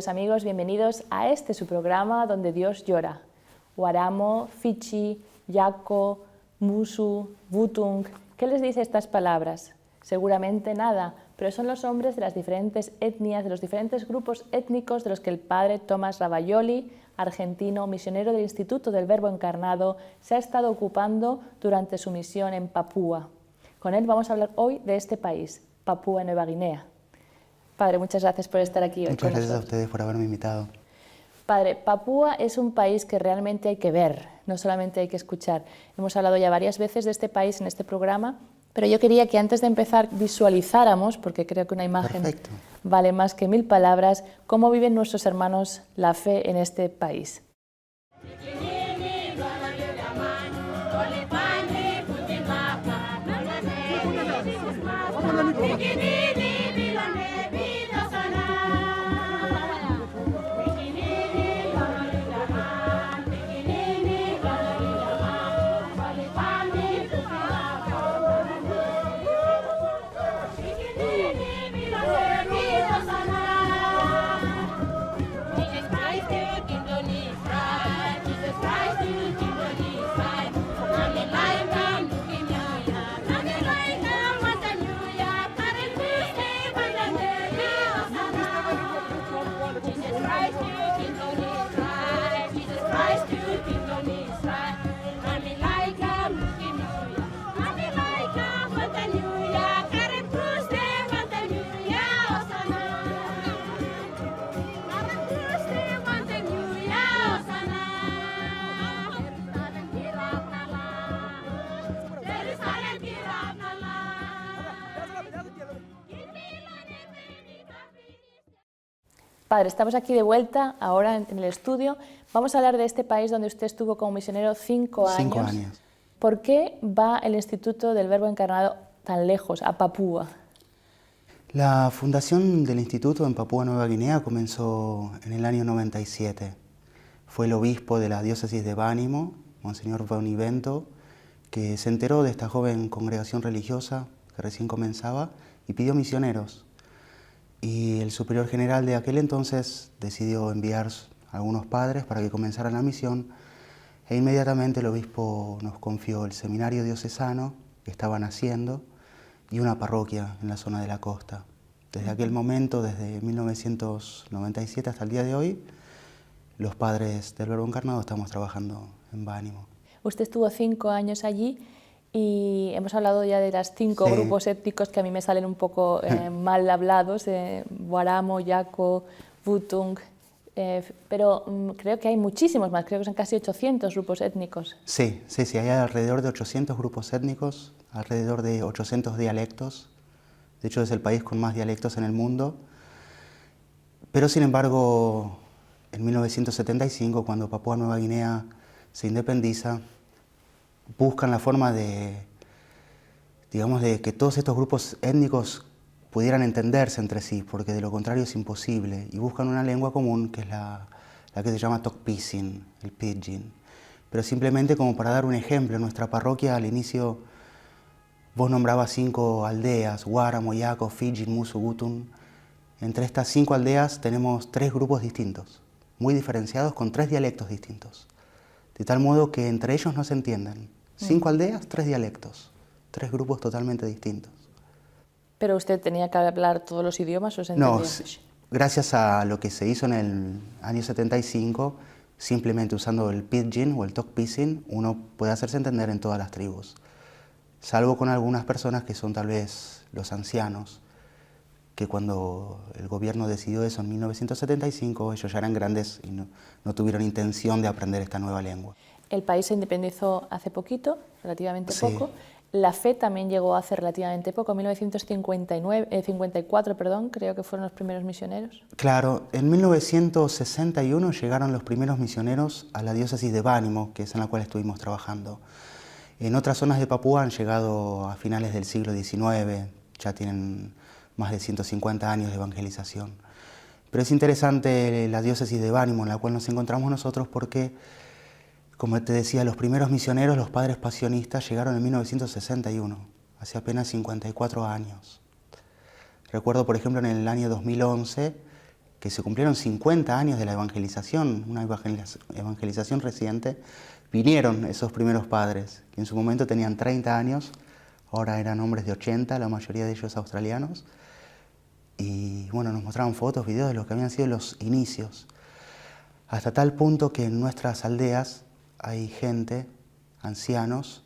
Queridos amigos, bienvenidos a este su programa donde Dios llora. Waramo, Fichi, Yako, Musu, Wutung. ¿Qué les dice estas palabras? Seguramente nada, pero son los nombres de las diferentes etnias, de los diferentes grupos étnicos de los que el padre Tomás Ravaioli, argentino, misionero del Instituto del Verbo Encarnado, se ha estado ocupando durante su misión en Papúa. Con él vamos a hablar hoy de este país, Papúa Nueva Guinea. Padre, muchas gracias por estar aquí hoy con nosotros. Muchas gracias a ustedes por haberme invitado. Padre, Papúa es un país que realmente hay que ver, no solamente hay que escuchar. Hemos hablado ya varias veces de este país en este programa, pero yo quería que antes de empezar visualizáramos, porque creo que una imagen vale más que 1000 palabras, cómo viven nuestros hermanos la fe en este país. Padre, estamos aquí de vuelta, ahora en el estudio. Vamos a hablar de este país donde usted estuvo como misionero 5 años. 5 años. ¿Por qué va el Instituto del Verbo Encarnado tan lejos, a Papúa? La fundación del instituto en Papúa Nueva Guinea comenzó en el año 97. Fue el obispo de la diócesis de Bánimo, Monseñor Bonivento, que se enteró de esta joven congregación religiosa que recién comenzaba y pidió misioneros. Y el superior general de aquel entonces decidió enviar a algunos padres para que comenzaran la misión e inmediatamente el obispo nos confió el seminario diocesano que estaban haciendo y una parroquia en la zona de la costa. Desde aquel momento, desde 1997 hasta el día de hoy, los padres del Verbo Encarnado estamos trabajando en Bánimo. Usted estuvo 5 años allí y hemos hablado ya de las 5 grupos étnicos que a mí me salen un poco mal hablados, Waramo, Yako, Wutung, pero creo que hay muchísimos más, creo que son casi 800 grupos étnicos. Sí, hay alrededor de 800 grupos étnicos, alrededor de 800 dialectos. De hecho, es el país con más dialectos en el mundo. Pero, sin embargo, en 1975, cuando Papúa Nueva Guinea se independiza, buscan la forma de que todos estos grupos étnicos pudieran entenderse entre sí, porque de lo contrario es imposible, y buscan una lengua común que es la que se llama Tokpisin, el Pidgin. Pero simplemente como para dar un ejemplo, en nuestra parroquia al inicio vos nombrabas 5 aldeas, Waramo, Yako, Fidjin, Musu, Wutung. Entre estas 5 aldeas tenemos 3 grupos distintos, muy diferenciados, con 3 dialectos distintos. De tal modo que entre ellos no se entienden. 5 aldeas, 3 dialectos, 3 grupos totalmente distintos. ¿Pero usted tenía que hablar todos los idiomas o se entendía? No, gracias a lo que se hizo en el año 75, simplemente usando el Pidgin o el Tokpisin, uno puede hacerse entender en todas las tribus. Salvo con algunas personas que son tal vez los ancianos, que cuando el gobierno decidió eso en 1975, ellos ya eran grandes y no tuvieron intención de aprender esta nueva lengua. El país se independizó hace poquito, relativamente poco. La fe también llegó hace relativamente poco, en 1954, creo que fueron los primeros misioneros. Claro, en 1961 llegaron los primeros misioneros a la diócesis de Bánimo, que es en la cual estuvimos trabajando. En otras zonas de Papúa han llegado a finales del siglo XIX, ya tienen más de 150 años de evangelización. Pero es interesante la diócesis de Bánimo en la cual nos encontramos nosotros porque, como te decía, los primeros misioneros, los padres pasionistas, llegaron en 1961, hace apenas 54 años. Recuerdo, por ejemplo, en el año 2011, que se cumplieron 50 años de la evangelización, una evangelización reciente, vinieron esos primeros padres, que en su momento tenían 30 años, ahora eran hombres de 80, la mayoría de ellos australianos, y bueno, nos mostraban fotos, videos de lo que habían sido los inicios, hasta tal punto que en nuestras aldeas hay gente, ancianos,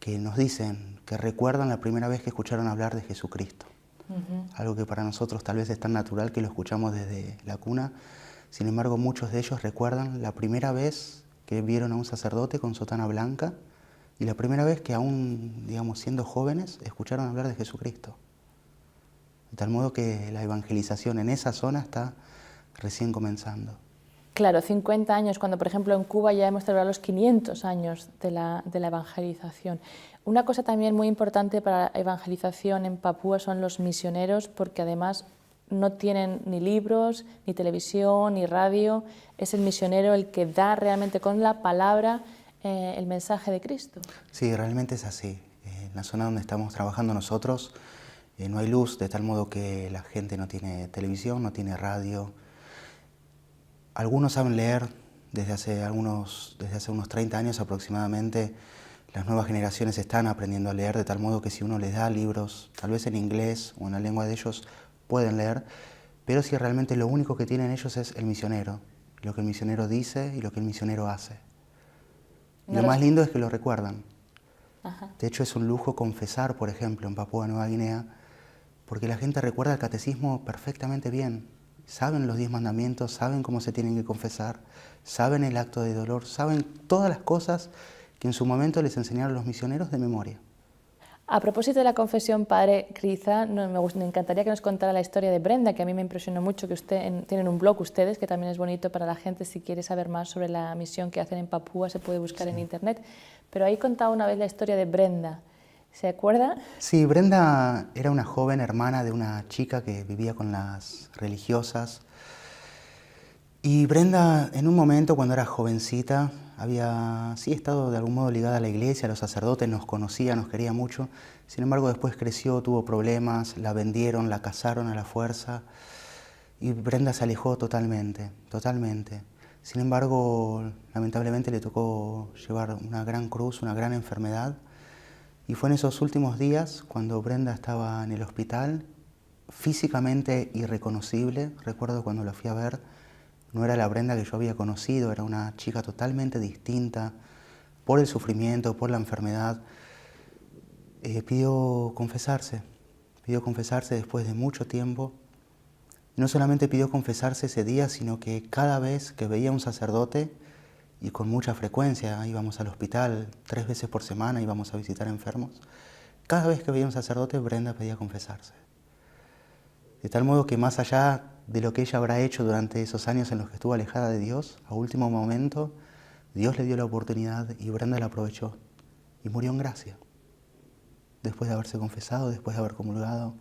que nos dicen que recuerdan la primera vez que escucharon hablar de Jesucristo. Algo que para nosotros tal vez es tan natural que lo escuchamos desde la cuna. Sin embargo, muchos de ellos recuerdan la primera vez que vieron a un sacerdote con sotana blanca y la primera vez que aún, digamos, siendo jóvenes, escucharon hablar de Jesucristo. De tal modo que la evangelización en esa zona está recién comenzando. Claro, 50 años, cuando por ejemplo en Cuba ya hemos celebrado los 500 años de la evangelización. Una cosa también muy importante para la evangelización en Papúa son los misioneros, porque además no tienen ni libros, ni televisión, ni radio. Es el misionero el que da realmente con la palabra el mensaje de Cristo. Sí, realmente es así. En la zona donde estamos trabajando nosotros no hay luz, de tal modo que la gente no tiene televisión, no tiene radio. Algunos saben leer desde hace unos 30 años aproximadamente. Las nuevas generaciones están aprendiendo a leer de tal modo que si uno les da libros, tal vez en inglés o en la lengua de ellos, pueden leer, pero si realmente lo único que tienen ellos es el misionero, lo que el misionero dice y lo que el misionero hace. Y lo más lindo es que lo recuerdan. Ajá. De hecho, es un lujo confesar, por ejemplo, en Papúa Nueva Guinea, porque la gente recuerda el catecismo perfectamente bien. Saben los 10 mandamientos, saben cómo se tienen que confesar, saben el acto de dolor, saben todas las cosas que en su momento les enseñaron los misioneros de memoria. A propósito de la confesión, padre Kriza, me encantaría que nos contara la historia de Brenda, que a mí me impresionó mucho, que tienen un blog ustedes, que también es bonito para la gente, si quiere saber más sobre la misión que hacen en Papúa, se puede buscar en internet. Pero ahí contaba una vez la historia de Brenda. ¿Se acuerda? Sí, Brenda era una joven hermana de una chica que vivía con las religiosas. Y Brenda, en un momento cuando era jovencita, había estado de algún modo ligada a la iglesia, a los sacerdotes, nos conocía, nos quería mucho. Sin embargo, después creció, tuvo problemas, la vendieron, la casaron a la fuerza. Y Brenda se alejó totalmente, totalmente. Sin embargo, lamentablemente le tocó llevar una gran cruz, una gran enfermedad. Y fue en esos últimos días, cuando Brenda estaba en el hospital, físicamente irreconocible. Recuerdo cuando la fui a ver, no era la Brenda que yo había conocido, era una chica totalmente distinta por el sufrimiento, por la enfermedad. Pidió confesarse después de mucho tiempo. Y no solamente pidió confesarse ese día, sino que cada vez que veía a un sacerdote, y con mucha frecuencia, íbamos al hospital 3 veces por semana, íbamos a visitar enfermos. Cada vez que veía a un sacerdote, Brenda pedía confesarse. De tal modo que más allá de lo que ella habrá hecho durante esos años en los que estuvo alejada de Dios, a último momento, Dios le dio la oportunidad y Brenda la aprovechó. Y murió en gracia. Después de haberse confesado, después de haber comulgado.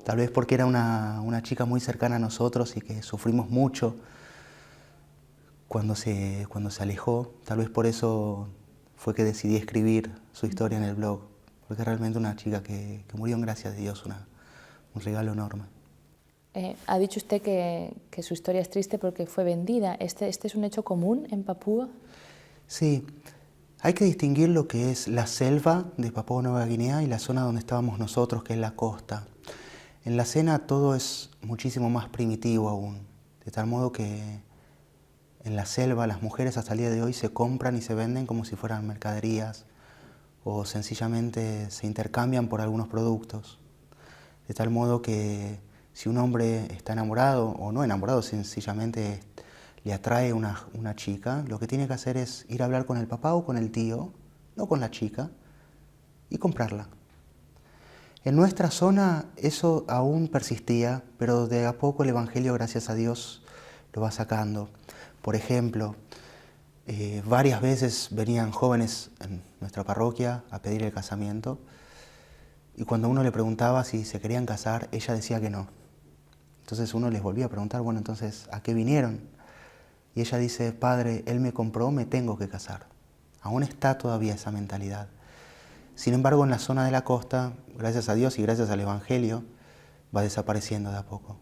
Tal vez porque era una chica muy cercana a nosotros y que sufrimos mucho cuando se alejó. Tal vez por eso fue que decidí escribir su historia en el blog, porque es realmente una chica que murió en gracia de Dios, un regalo enorme. Ha dicho usted que su historia es triste porque fue vendida. ¿Este es un hecho común en Papúa? Sí, hay que distinguir lo que es la selva de Papúa Nueva Guinea y la zona donde estábamos nosotros, que es la costa. En la cena todo es muchísimo más primitivo aún, de tal modo que en la selva las mujeres hasta el día de hoy se compran y se venden como si fueran mercaderías o sencillamente se intercambian por algunos productos. De tal modo que si un hombre está enamorado o no enamorado, sencillamente le atrae una chica, lo que tiene que hacer es ir a hablar con el papá o con el tío, no con la chica, y comprarla. En nuestra zona eso aún persistía, pero de a poco el Evangelio, gracias a Dios, lo va sacando. Por ejemplo, varias veces venían jóvenes en nuestra parroquia a pedir el casamiento y cuando uno le preguntaba si se querían casar, ella decía que no. Entonces uno les volvía a preguntar, bueno, entonces, ¿a qué vinieron? Y ella dice, padre, él me compró, me tengo que casar. Aún está todavía esa mentalidad. Sin embargo, en la zona de la costa, gracias a Dios y gracias al Evangelio, va desapareciendo de a poco.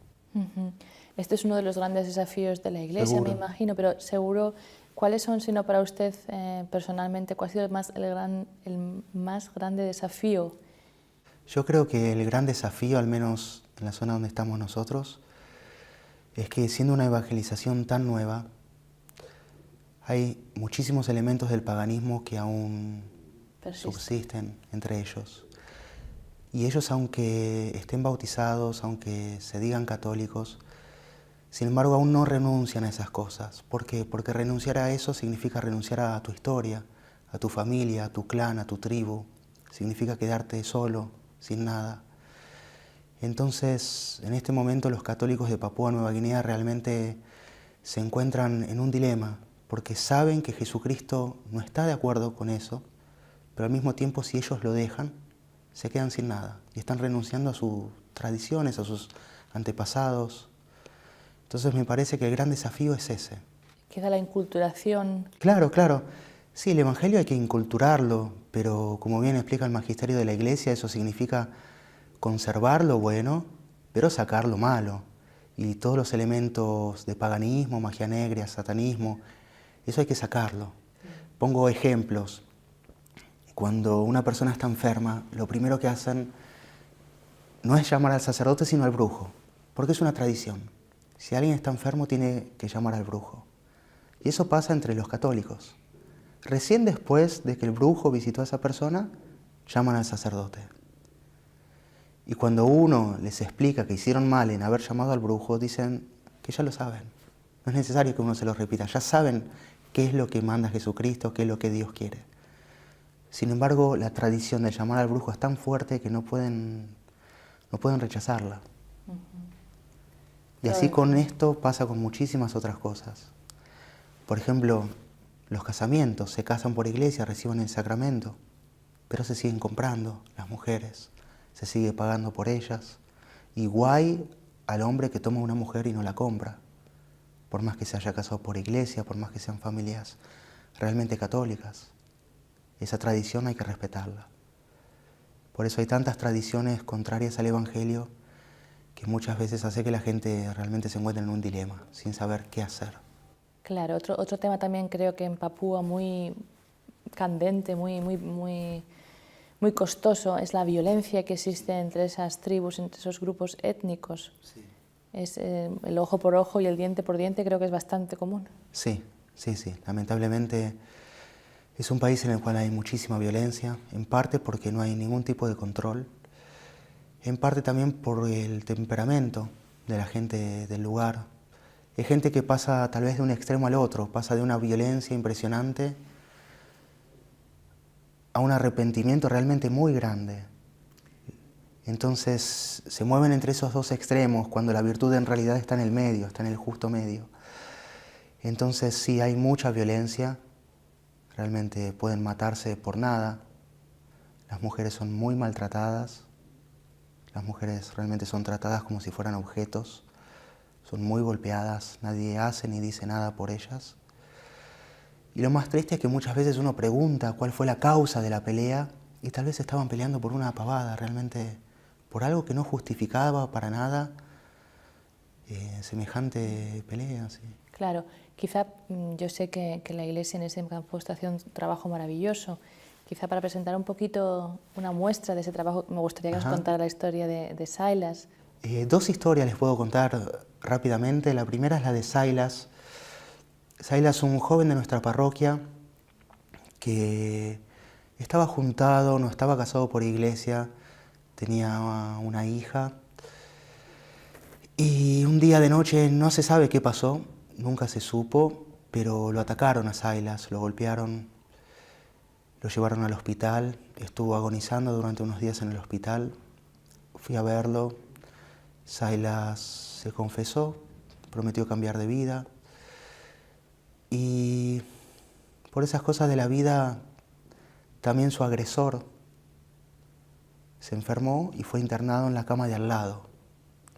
Este es uno de los grandes desafíos de la Iglesia, Seguro. me imagino, pero seguro, ¿cuáles son, sino para usted personalmente, cuál ha sido el más grande desafío? Yo creo que el gran desafío, al menos en la zona donde estamos nosotros, es que siendo una evangelización tan nueva, hay muchísimos elementos del paganismo que aún Persiste. subsisten entre ellos. Y ellos, aunque estén bautizados, aunque se digan católicos, sin embargo aún no renuncian a esas cosas. ¿Por qué? Porque renunciar a eso significa renunciar a tu historia, a tu familia, a tu clan, a tu tribu. Significa quedarte solo, sin nada. Entonces, en este momento los católicos de Papúa Nueva Guinea realmente se encuentran en un dilema, porque saben que Jesucristo no está de acuerdo con eso, pero al mismo tiempo si ellos lo dejan, se quedan sin nada y están renunciando a sus tradiciones, a sus antepasados. Entonces me parece que el gran desafío es ese. Queda la inculturación. Claro, claro. Sí, el Evangelio hay que inculturarlo, pero como bien explica el magisterio de la Iglesia, eso significa conservar lo bueno, pero sacar lo malo. Y todos los elementos de paganismo, magia negra, satanismo, eso hay que sacarlo. Pongo ejemplos. Cuando una persona está enferma, lo primero que hacen no es llamar al sacerdote, sino al brujo, porque es una tradición. Si alguien está enfermo, tiene que llamar al brujo. Y eso pasa entre los católicos. Recién después de que el brujo visitó a esa persona, llaman al sacerdote. Y cuando uno les explica que hicieron mal en haber llamado al brujo, dicen que ya lo saben. No es necesario que uno se lo repita, ya saben qué es lo que manda Jesucristo, qué es lo que Dios quiere. Sin embargo, la tradición de llamar al brujo es tan fuerte que no pueden rechazarla. Y así con esto pasa con muchísimas otras cosas. Por ejemplo, los casamientos, se casan por iglesia, reciben el sacramento, pero se siguen comprando las mujeres, se sigue pagando por ellas. Y guay al hombre que toma una mujer y no la compra, por más que se haya casado por iglesia, por más que sean familias realmente católicas. Esa tradición hay que respetarla. Por eso hay tantas tradiciones contrarias al Evangelio que muchas veces hace que la gente realmente se encuentre en un dilema, sin saber qué hacer. Claro, otro tema también creo que en Papúa muy candente, muy costoso, es la violencia que existe entre esas tribus, entre esos grupos étnicos. Sí. Es, el ojo por ojo y el diente por diente creo que es bastante común. Sí. Lamentablemente es un país en el cual hay muchísima violencia, en parte porque no hay ningún tipo de control, en parte también por el temperamento de la gente del lugar. Hay gente que pasa tal vez de un extremo al otro, pasa de una violencia impresionante a un arrepentimiento realmente muy grande. Entonces se mueven entre esos dos extremos cuando la virtud en realidad está en el medio, está en el justo medio. Entonces sí, hay mucha violencia, realmente pueden matarse por nada. Las mujeres son muy maltratadas, las mujeres realmente son tratadas como si fueran objetos, son muy golpeadas, nadie hace ni dice nada por ellas. Y lo más triste es que muchas veces uno pregunta cuál fue la causa de la pelea y tal vez estaban peleando por una pavada, realmente por algo que no justificaba para nada semejante pelea. Sí. Claro, quizá yo sé que la Iglesia en ese campo está haciendo un trabajo maravilloso. Quizá para presentar un poquito una muestra de ese trabajo, me gustaría que os contara la historia de Silas. Dos historias les puedo contar rápidamente. La primera es la de Silas. Silas es un joven de nuestra parroquia que estaba juntado, no estaba casado por iglesia, tenía una hija. Y un día de noche no se sabe qué pasó, nunca se supo, pero lo atacaron a Silas, lo golpearon, lo llevaron al hospital, estuvo agonizando durante unos días en el hospital. Fui a verlo, Silas se confesó, prometió cambiar de vida y por esas cosas de la vida también su agresor se enfermó y fue internado en la cama de al lado.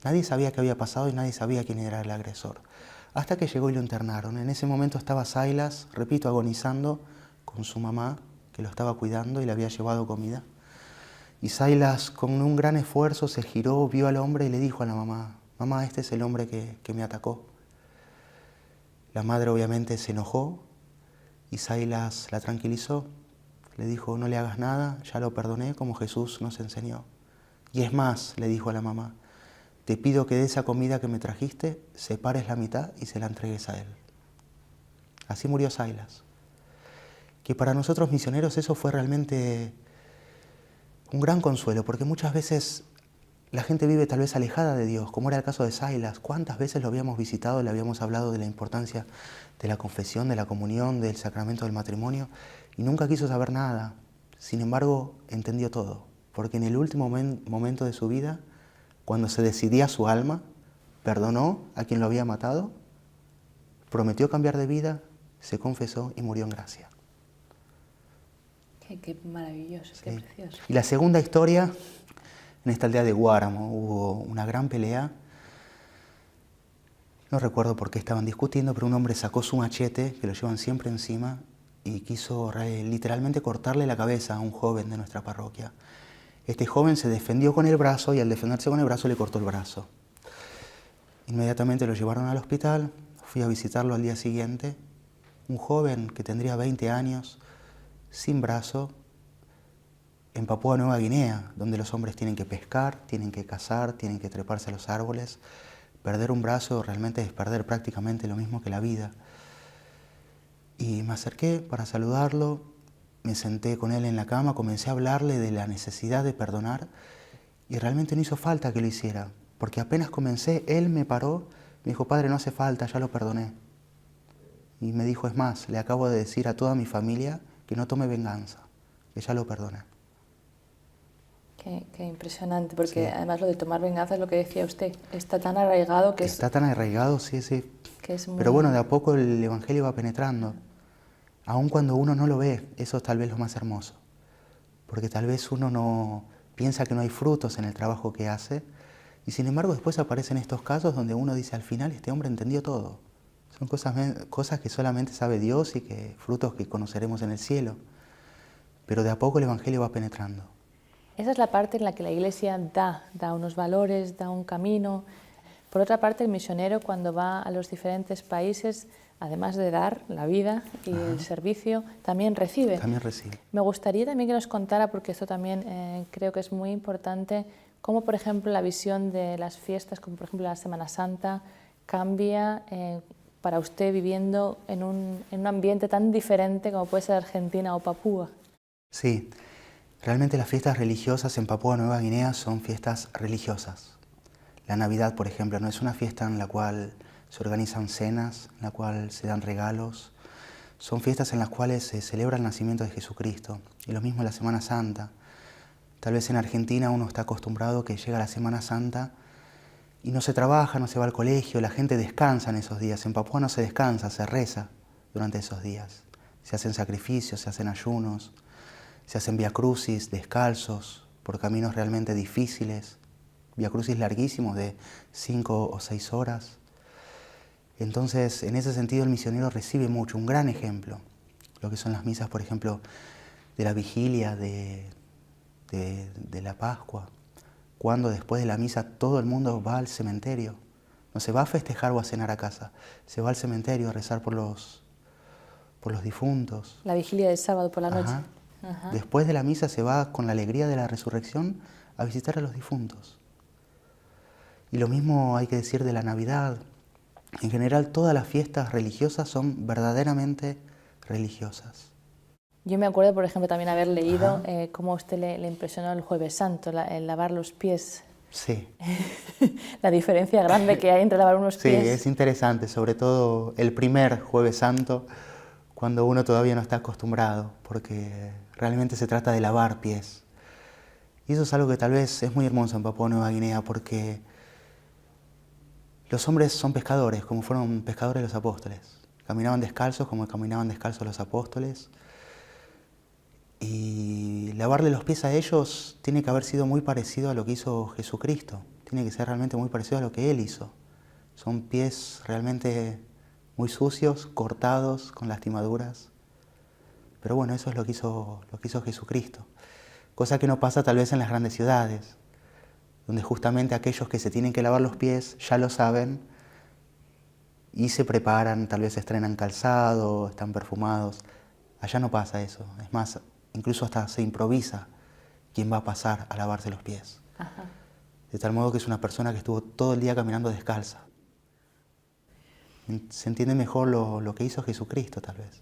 Nadie sabía qué había pasado y nadie sabía quién era el agresor. Hasta que llegó y lo internaron. En ese momento estaba Silas, repito, agonizando con su mamá, que lo estaba cuidando y le había llevado comida. Y Silas, con un gran esfuerzo, se giró, vio al hombre y le dijo a la mamá, mamá, este es el hombre que me atacó. La madre obviamente se enojó y Silas la tranquilizó. Le dijo, no le hagas nada, ya lo perdoné como Jesús nos enseñó. Y es más, le dijo a la mamá, te pido que de esa comida que me trajiste, separes la mitad y se la entregues a él. Así murió Silas. Que para nosotros misioneros eso fue realmente un gran consuelo, porque muchas veces la gente vive tal vez alejada de Dios, como era el caso de Silas. ¿Cuántas veces lo habíamos visitado, le habíamos hablado de la importancia de la confesión, de la comunión, del sacramento del matrimonio, y nunca quiso saber nada? Sin embargo, entendió todo, porque en el último momento de su vida, cuando se decidía su alma, perdonó a quien lo había matado, prometió cambiar de vida, se confesó y murió en gracia. Qué maravilloso, sí. Qué precioso. Y la segunda historia, en esta aldea de Guáramo, hubo una gran pelea. No recuerdo por qué estaban discutiendo, pero un hombre sacó su machete, que lo llevan siempre encima, y quiso literalmente cortarle la cabeza a un joven de nuestra parroquia. Este joven se defendió con el brazo y al defenderse con el brazo le cortó el brazo. Inmediatamente lo llevaron al hospital, fui a visitarlo al día siguiente. Un joven que tendría 20 años, sin brazo, en Papúa Nueva Guinea, donde los hombres tienen que pescar, tienen que cazar, tienen que treparse a los árboles. Perder un brazo realmente es perder prácticamente lo mismo que la vida. Y me acerqué para saludarlo, me senté con él en la cama, comencé a hablarle de la necesidad de perdonar y realmente no hizo falta que lo hiciera, porque apenas comencé, él me paró, me dijo, padre, no hace falta, ya lo perdoné. Y me dijo, es más, le acabo de decir a toda mi familia que no tome venganza, que ya lo perdoné. Qué impresionante, porque Sí. además lo de tomar venganza es lo que decía usted, está tan arraigado que Está tan arraigado, sí. que es muy... Pero bueno, de a poco el Evangelio va penetrando. Aun cuando uno no lo ve, eso es tal vez lo más hermoso. Porque tal vez uno no piensa que no hay frutos en el trabajo que hace, y sin embargo después aparecen estos casos donde uno dice, al final este hombre entendió todo. Son cosas que solamente sabe Dios y que frutos que conoceremos en el cielo. Pero de a poco el Evangelio va penetrando. Esa es la parte en la que la Iglesia da unos valores, da un camino. Por otra parte, el misionero cuando va a los diferentes países, además de dar la vida y el servicio, también recibe. También recibe. Me gustaría también que nos contara, porque esto también creo que es muy importante, cómo por ejemplo la visión de las fiestas, como por ejemplo la Semana Santa, cambia para usted viviendo en un ambiente tan diferente como puede ser Argentina o Papúa. Sí. Realmente las fiestas religiosas en Papúa Nueva Guinea son fiestas religiosas. La Navidad, por ejemplo, no es una fiesta en la cual se organizan cenas, en la cual se dan regalos. Son fiestas en las cuales se celebra el nacimiento de Jesucristo. Y lo mismo la Semana Santa. Tal vez en Argentina uno está acostumbrado que llega la Semana Santa y no se trabaja, no se va al colegio, la gente descansa en esos días. En Papúa no se descansa, se reza durante esos días. Se hacen sacrificios, se hacen ayunos. Se hacen viacrucis descalzos por caminos realmente difíciles, viacrucis larguísimos de 5 o 6 horas. Entonces, en ese sentido, el misionero recibe mucho, un gran ejemplo. Lo que son las misas, por ejemplo, de la vigilia de la Pascua, cuando después de la misa todo el mundo va al cementerio. No se va a festejar o a cenar a casa, se va al cementerio a rezar por los difuntos. La vigilia del sábado por la noche. Ajá. Ajá. Después de la misa se va con la alegría de la resurrección a visitar a los difuntos. Y lo mismo hay que decir de la Navidad. En general, todas las fiestas religiosas son verdaderamente religiosas. Yo me acuerdo, por ejemplo, también haber leído cómo a usted le impresionó el Jueves Santo, el lavar los pies. Sí. La diferencia grande que hay entre lavar unos pies. Sí, es interesante, sobre todo el primer Jueves Santo, cuando uno todavía no está acostumbrado, porque realmente se trata de lavar pies. Y eso es algo que tal vez es muy hermoso en Papúa Nueva Guinea, porque los hombres son pescadores, como fueron pescadores los apóstoles. Caminaban descalzos como caminaban descalzos los apóstoles. Y lavarle los pies a ellos tiene que haber sido muy parecido a lo que hizo Jesucristo. Tiene que ser realmente muy parecido a lo que Él hizo. Son pies realmente muy sucios, cortados, con lastimaduras. Pero bueno, eso es lo que hizo Jesucristo. Cosa que no pasa tal vez en las grandes ciudades. donde justamente aquellos que se tienen que lavar los pies ya lo saben y se preparan, tal vez estrenan calzado, están perfumados. Allá no pasa eso, es más, incluso hasta se improvisa quién va a pasar a lavarse los pies. Ajá. De tal modo que es una persona que estuvo todo el día caminando descalza. Se entiende mejor lo que hizo Jesucristo, tal vez.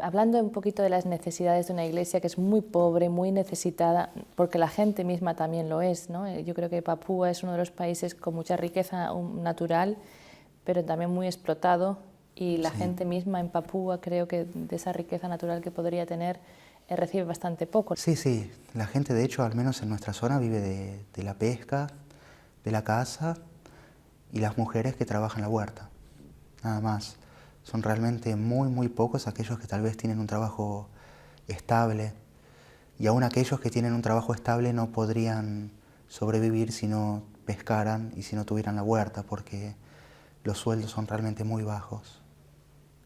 Hablando un poquito de las necesidades de una iglesia que es muy pobre, muy necesitada, porque la gente misma también lo es, ¿no? Yo creo que Papúa es uno de los países con mucha riqueza natural, pero también muy explotado, y la gente misma en Papúa, creo que de esa riqueza natural que podría tener, recibe bastante poco. Sí, sí, la gente de hecho, al menos en nuestra zona, vive de la pesca, de la caza y las mujeres que trabajan la huerta, nada más. Son realmente muy, muy pocos aquellos que tal vez tienen un trabajo estable, y aún aquellos que tienen un trabajo estable no podrían sobrevivir si no pescaran y si no tuvieran la huerta, porque los sueldos son realmente muy bajos.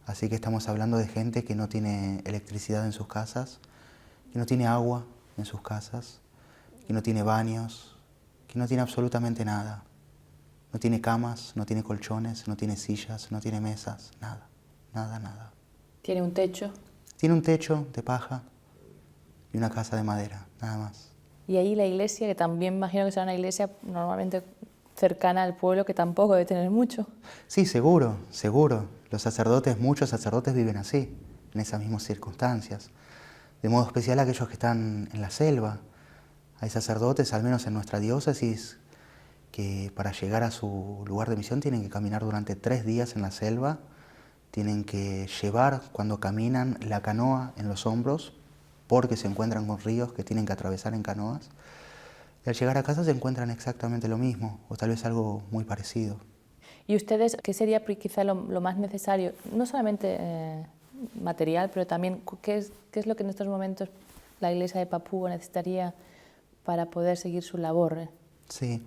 Así que estamos hablando de gente que no tiene electricidad en sus casas, que no tiene agua en sus casas, que no tiene baños, que no tiene absolutamente nada. No tiene camas, no tiene colchones, no tiene sillas, no tiene mesas, nada, nada, nada. ¿Tiene un techo? Tiene un techo de paja y una casa de madera, nada más. Y ahí la iglesia, que también imagino que será una iglesia normalmente cercana al pueblo, que tampoco debe tener mucho. Sí, seguro, seguro. Los sacerdotes, muchos sacerdotes viven así, en esas mismas circunstancias. De modo especial aquellos que están en la selva. Hay sacerdotes, al menos en nuestra diócesis, que para llegar a su lugar de misión tienen que caminar durante 3 días en la selva, tienen que llevar cuando caminan la canoa en los hombros, porque se encuentran con ríos que tienen que atravesar en canoas, y al llegar a casa se encuentran exactamente lo mismo, o tal vez algo muy parecido. ¿Y ustedes qué sería quizá lo más necesario, no solamente material, pero también qué es lo que en estos momentos la iglesia de Papúa necesitaría para poder seguir su labor? Sí.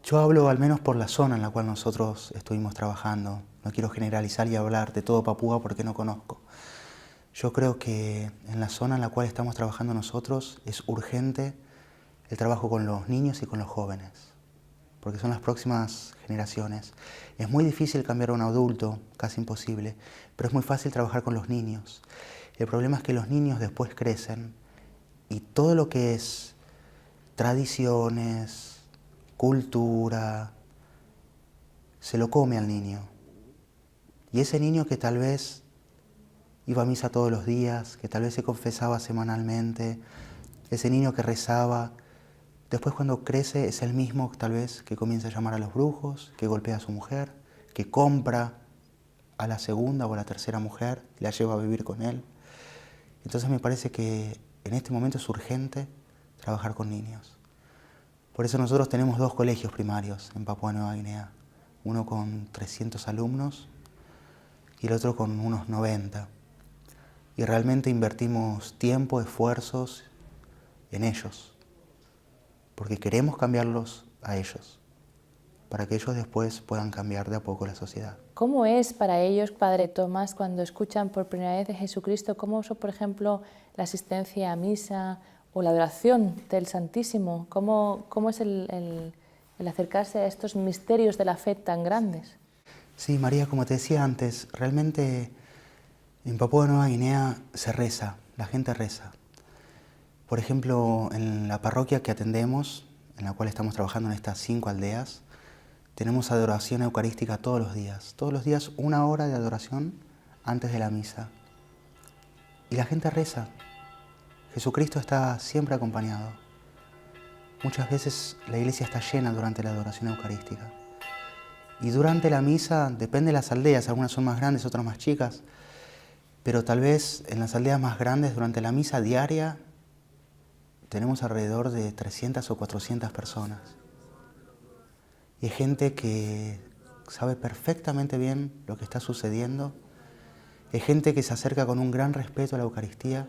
Yo hablo al menos por la zona en la cual nosotros estuvimos trabajando. No quiero generalizar y hablar de todo Papúa porque no conozco. Yo creo que en la zona en la cual estamos trabajando nosotros es urgente el trabajo con los niños y con los jóvenes, porque son las próximas generaciones. Es muy difícil cambiar a un adulto, casi imposible, pero es muy fácil trabajar con los niños. El problema es que los niños después crecen y todo lo que es tradiciones, cultura, se lo come al niño. Y ese niño que tal vez iba a misa todos los días, que tal vez se confesaba semanalmente, ese niño que rezaba, después cuando crece es el mismo tal vez que comienza a llamar a los brujos, que golpea a su mujer, que compra a la segunda o a la tercera mujer y la lleva a vivir con él. Entonces me parece que en este momento es urgente trabajar con niños. Por eso nosotros tenemos 2 colegios primarios en Papúa Nueva Guinea, uno con 300 alumnos y el otro con unos 90. Y realmente invertimos tiempo, esfuerzos en ellos, porque queremos cambiarlos a ellos, para que ellos después puedan cambiar de a poco la sociedad. ¿Cómo es para ellos, Padre Tomás, cuando escuchan por primera vez de Jesucristo? ¿Cómo es, por ejemplo, la asistencia a misa o la adoración del Santísimo? ¿Cómo es el acercarse a estos misterios de la fe tan grandes? Sí, María, como te decía antes, realmente en Papúa Nueva Guinea se reza, la gente reza. Por ejemplo, en la parroquia que atendemos, en la cual estamos trabajando en estas 5 aldeas, tenemos adoración eucarística todos los días 1 hora de adoración antes de la misa. Y la gente reza. Jesucristo está siempre acompañado. Muchas veces la iglesia está llena durante la adoración eucarística. Y durante la misa, depende de las aldeas, algunas son más grandes, otras más chicas, pero tal vez en las aldeas más grandes, durante la misa diaria, tenemos alrededor de 300 o 400 personas. Y hay gente que sabe perfectamente bien lo que está sucediendo. Hay gente que se acerca con un gran respeto a la Eucaristía.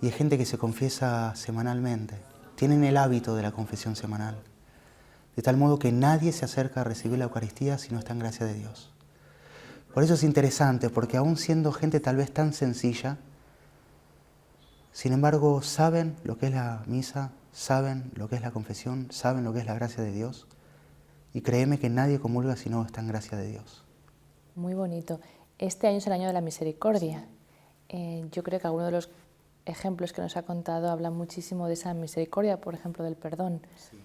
Y hay gente que se confiesa semanalmente. Tienen el hábito de la confesión semanal. De tal modo que nadie se acerca a recibir la Eucaristía si no está en gracia de Dios. Por eso es interesante, porque aún siendo gente tal vez tan sencilla, sin embargo saben lo que es la misa, saben lo que es la confesión, saben lo que es la gracia de Dios. Y créeme que nadie comulga si no está en gracia de Dios. Muy bonito. Este año es el año de la misericordia. Yo creo que algunos de los ejemplos que nos ha contado hablan muchísimo de esa misericordia, por ejemplo, del perdón. Sí.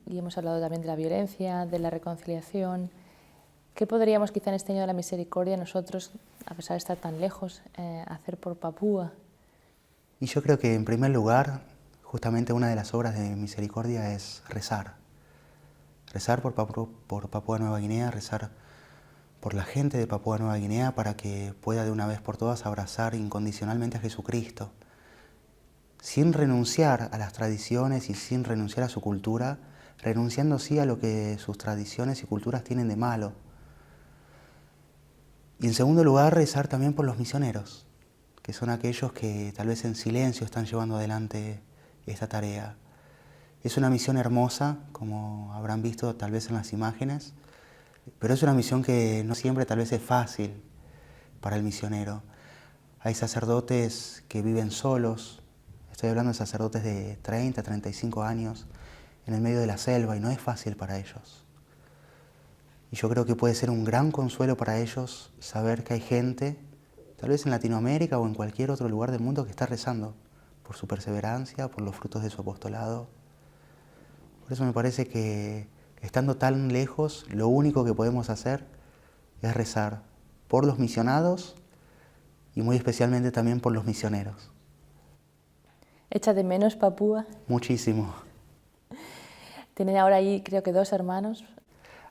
Y hemos hablado también de la violencia, de la reconciliación. ¿Qué podríamos quizá en este año de la misericordia nosotros, a pesar de estar tan lejos, hacer por Papúa? Y yo creo que en primer lugar, justamente una de las obras de misericordia es rezar. Rezar por Papúa Nueva Guinea, rezar por la gente de Papúa Nueva Guinea para que pueda de una vez por todas abrazar incondicionalmente a Jesucristo, sin renunciar a las tradiciones y sin renunciar a su cultura, renunciando sí a lo que sus tradiciones y culturas tienen de malo. Y en segundo lugar, rezar también por los misioneros, que son aquellos que tal vez en silencio están llevando adelante esta tarea. Es una misión hermosa, como habrán visto tal vez en las imágenes, pero es una misión que no siempre tal vez es fácil para el misionero. Hay sacerdotes que viven solos, estoy hablando de sacerdotes de 30, 35 años, en el medio de la selva, y no es fácil para ellos. Y yo creo que puede ser un gran consuelo para ellos saber que hay gente, tal vez en Latinoamérica o en cualquier otro lugar del mundo, que está rezando por su perseverancia, por los frutos de su apostolado. Por eso me parece que, estando tan lejos, lo único que podemos hacer es rezar por los misionados y muy especialmente también por los misioneros. ¿Echa de menos Papúa? Muchísimo. Tienen ahora allí, creo que 2 hermanos.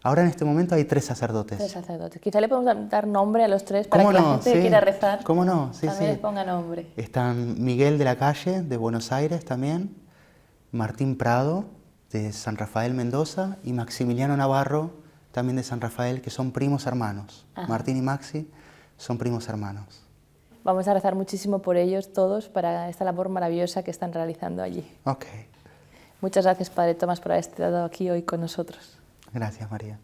Ahora en este momento hay 3 sacerdotes. 3 sacerdotes. Quizá le podemos dar nombre a los 3 para ¿Cómo que no? la gente Sí. que quiera rezar ¿Cómo no? Sí, también sí. les ponga nombre. Están Miguel de la Calle, de Buenos Aires también, Martín Prado, de San Rafael Mendoza, y Maximiliano Navarro, también de San Rafael, que son primos hermanos. Ajá. Martín y Maxi son primos hermanos. Vamos a rezar muchísimo por ellos todos para esta labor maravillosa que están realizando allí. Ok. Muchas gracias, Padre Tomás, por haber estado aquí hoy con nosotros. Gracias, María.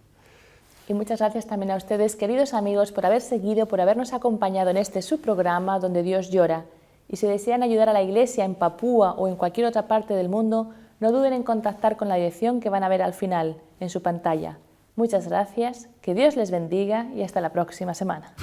Y muchas gracias también a ustedes, queridos amigos, por haber seguido, por habernos acompañado en este su programa Donde Dios llora. Y si desean ayudar a la Iglesia en Papúa o en cualquier otra parte del mundo, no duden en contactar con la dirección que van a ver al final, en su pantalla. Muchas gracias, que Dios les bendiga y hasta la próxima semana.